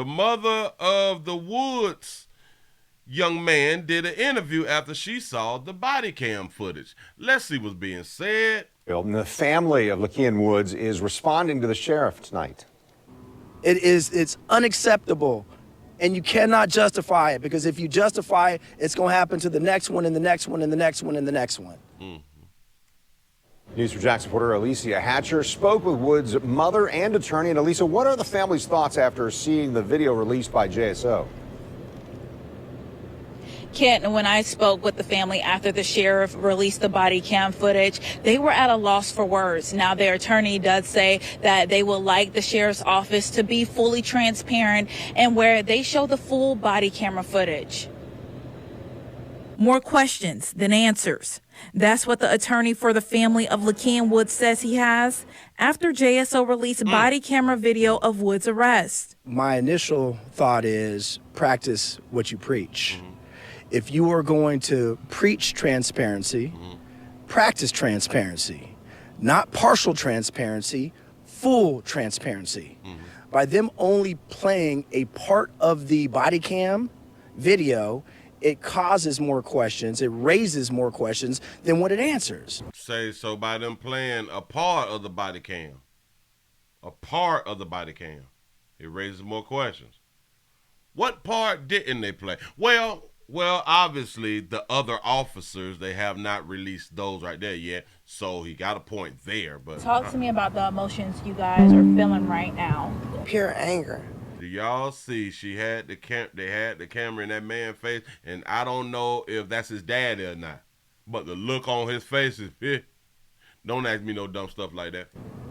The mother of the Woods young man did an interview after she saw the body cam footage. Let's see what's being said. The family of Lakean Woods is responding to the sheriff tonight. It's unacceptable, and you cannot justify it, because if you justify it, it's going to happen to the next one and the next one and the next one and the next one. News4 Jax reporter Alicia Hatcher spoke with Woods' mother and attorney. And Alicia, what are the family's thoughts after seeing the video released by JSO? Kent, when I spoke with the family after the sheriff released the body cam footage, they were at a loss for words. Now, their attorney does say that they would like the sheriff's office to be fully transparent and where they show the full body camera footage. More questions than answers. That's what the attorney for the family of Lakean Woods says he has after JSO released body camera video of Woods' arrest. My initial thought is practice what you preach. If you are going to preach transparency, practice transparency, not partial transparency, full transparency. By them only playing a part of the body cam video, it causes more questions, it raises more questions than what it answers. Say, so by them playing a part of the body cam, it raises more questions. What part didn't they play? Well, obviously the other officers, they have not released those right there yet, so he got a point there. But Talk to me about the emotions you guys are feeling right now. Pure anger. do y'all see they had the camera in that man's face, and I don't know if that's his daddy or not, but the look on his face is, don't ask me no dumb stuff like that.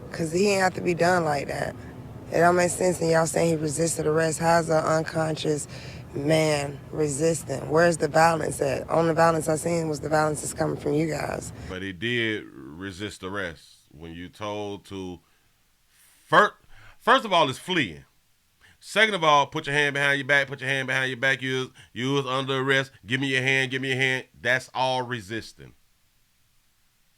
Because he ain't have to be done like that. It don't make sense, and y'all saying he resisted arrest. How's an unconscious man resisting? Where's the violence at? Only violence I seen was the violence that's coming from you guys. But he did resist arrest. When you told to, first of all, it's fleeing. Second of all, put your hand behind your back, you was under arrest, give me your hand. That's all resisting.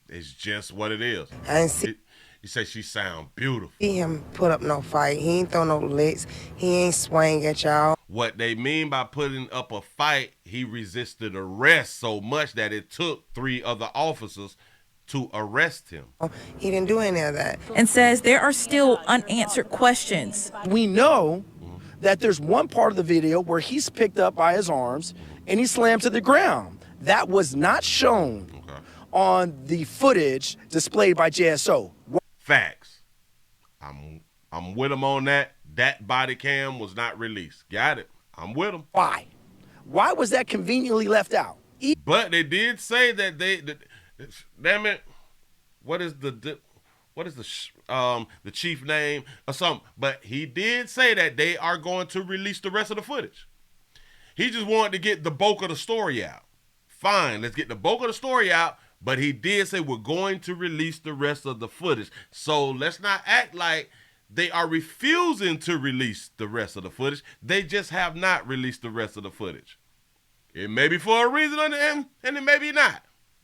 It's just what it is. I didn't see You say she sound beautiful. him put up no fight. He ain't throw no licks. He ain't swing at y'all. What they mean by putting up a fight, he resisted arrest so much that it took 3 other officers to arrest him. He didn't do any of that. And says there are still unanswered questions. We know that there's one part of the video where he's picked up by his arms and he's slammed to the ground. That was not shown on the footage displayed by JSO. Facts. I'm with him on that. That body cam was not released. Got it. I'm with him. Why? Why was that conveniently left out? But they did say that damn it, what is the chief name or something? But he did say that they are going to release the rest of the footage. He just wanted to get the bulk of the story out. Fine, let's get the bulk of the story out. But he did say we're going to release the rest of the footage. So let's not act like they are refusing to release the rest of the footage. They just have not released the rest of the footage. It may be for a reason and it may be not.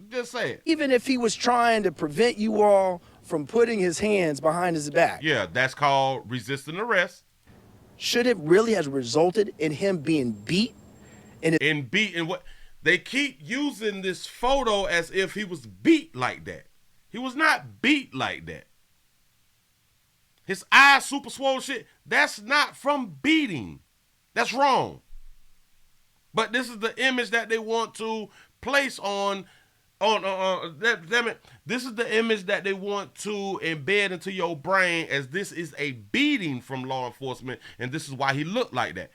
Just say it. Even if he was trying to prevent you all from putting his hands behind his back. Yeah, that's called resisting arrest. Should it really have resulted in him being beat? And what? They keep using this photo as if he was beat like that. He was not beat like that. His eyes super swollen shit. That's not from beating. That's wrong. But this is the image that they want to place this is the image that they want to embed into your brain as this is a beating from law enforcement, and this is why he looked like that.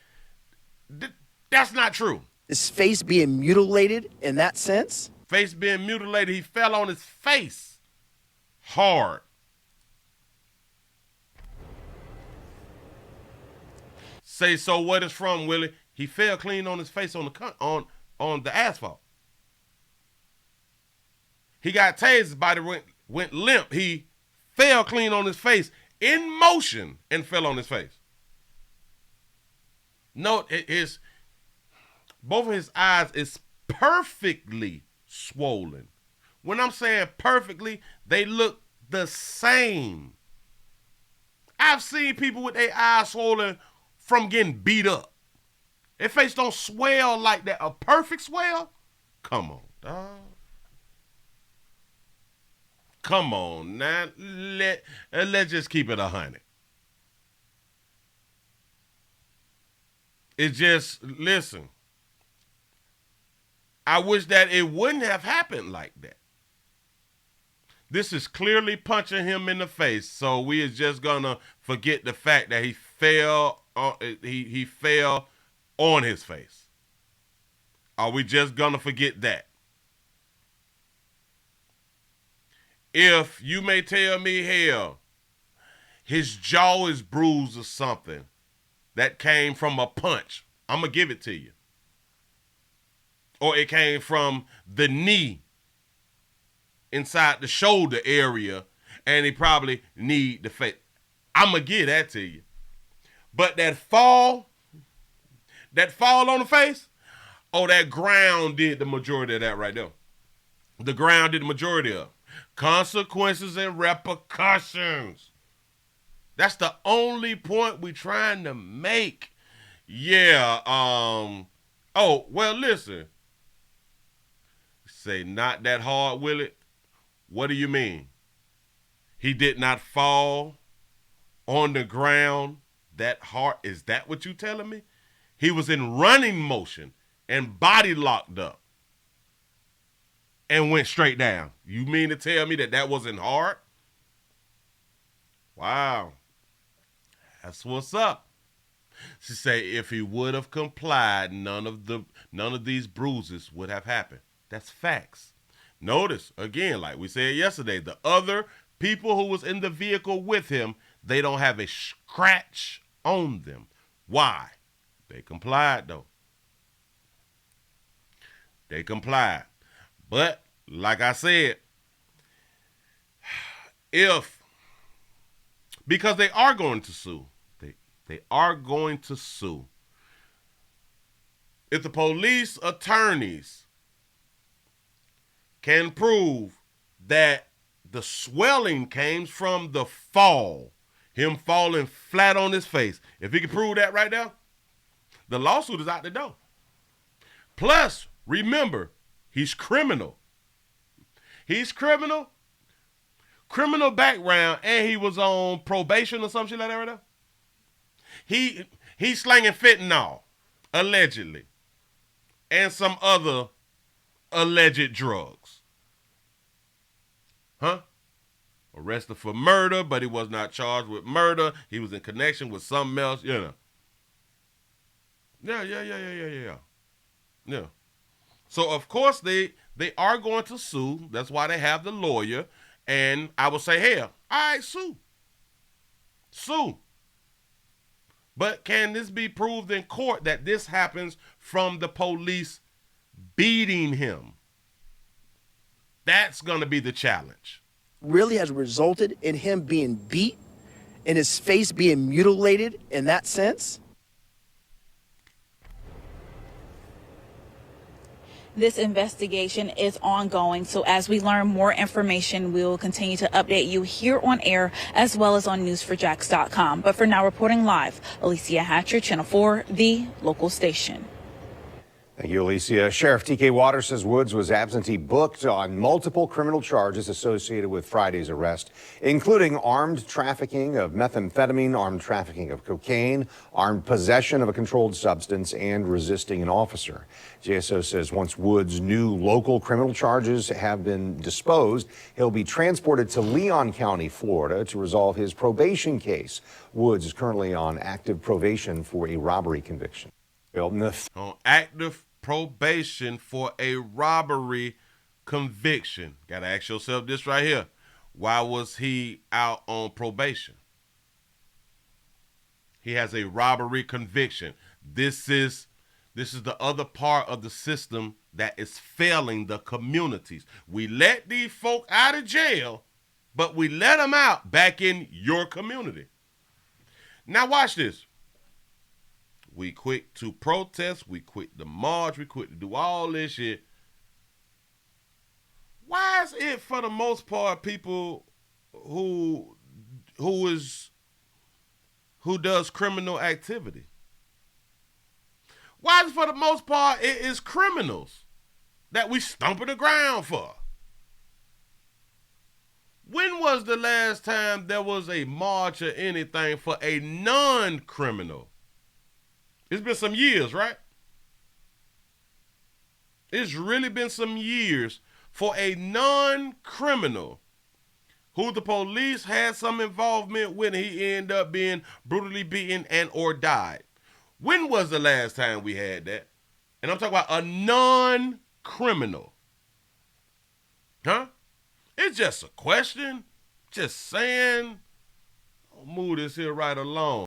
That's not true. His face being mutilated in that sense? Face being mutilated, he fell on his face hard. Say, so what is from, Willie? He fell clean on his face on the asphalt. He got tased, his body went limp. He fell clean on his face in motion and fell on his face. Note both of his eyes is perfectly swollen. When I'm saying perfectly, they look the same. I've seen people with their eyes swollen from getting beat up. Their face don't swell like that. A perfect swell? Come on, dog. Come on, now. Let's just keep it 100. It's just, listen. I wish that it wouldn't have happened like that. This is clearly punching him in the face, so we is just gonna forget the fact that he fell on his face. Are we just gonna forget that? If you may tell me, hell, his jaw is bruised or something that came from a punch, I'm gonna give it to you. Or it came from the knee inside the shoulder area, and he probably need the face. I'm going to give that to you. But that fall on the face, oh, that ground did the majority of that right there. The ground did the majority of. Consequences and repercussions. That's the only point we trying to make. Yeah, oh, well, listen. Say not that hard, Willie. What do you mean? He did not fall on the ground that hard? Is that what you telling me? He was in running motion and body locked up and went straight down. You mean to tell me that that wasn't hard? Wow. That's what's up. She say if he would have complied, none of these bruises would have happened. That's facts. Notice, again, like we said yesterday, the other people who was in the vehicle with him, they don't have a scratch on them. Why? They complied, though. They complied. But, like I said, because they are going to sue. They are going to sue. If the police attorneys can prove that the swelling came from the fall, him falling flat on his face. If he can prove that right now, the lawsuit is out the door. Plus, remember, he's criminal. He's criminal background, and he was on probation or some shit like that right now. He's slanging fentanyl, allegedly, and some other alleged drugs. Huh? Arrested for murder, but he was not charged with murder. He was in connection with something else, you know. Yeah. So, of course, they are going to sue. That's why they have the lawyer. And I would say, hell, all right, sue. Sue. But can this be proved in court that this happens from the police beating him? That's going to be the challenge. Really has resulted in him being beat and his face being mutilated in that sense? This investigation is ongoing, so as we learn more information, we will continue to update you here on air as well as on news4jax.com. But for now, reporting live, Alicia Hatcher, Channel 4, the local station. Thank you, Alicia. Sheriff T.K. Waters says Woods was absentee booked on multiple criminal charges associated with Friday's arrest, including armed trafficking of methamphetamine, armed trafficking of cocaine, armed possession of a controlled substance, and resisting an officer. JSO says once Woods' new local criminal charges have been disposed, he'll be transported to Leon County, Florida, to resolve his probation case. Woods is currently on active probation for a robbery conviction. On active probation for a robbery conviction. Got to ask yourself this right here. Why was he out on probation? He has a robbery conviction. This is the other part of the system that is failing the communities. We let these folk out of jail, but we let them out back in your community. Now watch this. We quick to protest. We quick to march. We quick to do all this shit. Why is it, for the most part, people who does criminal activity? Why is it for the most part it is criminals that we stomping the ground for? When was the last time there was a march or anything for a non-criminal? It's been some years, right? It's really been some years for a non-criminal who the police had some involvement with, he ended up being brutally beaten and or died. When was the last time we had that? And I'm talking about a non-criminal. Huh? It's just a question. Just saying. I'll move this here right along.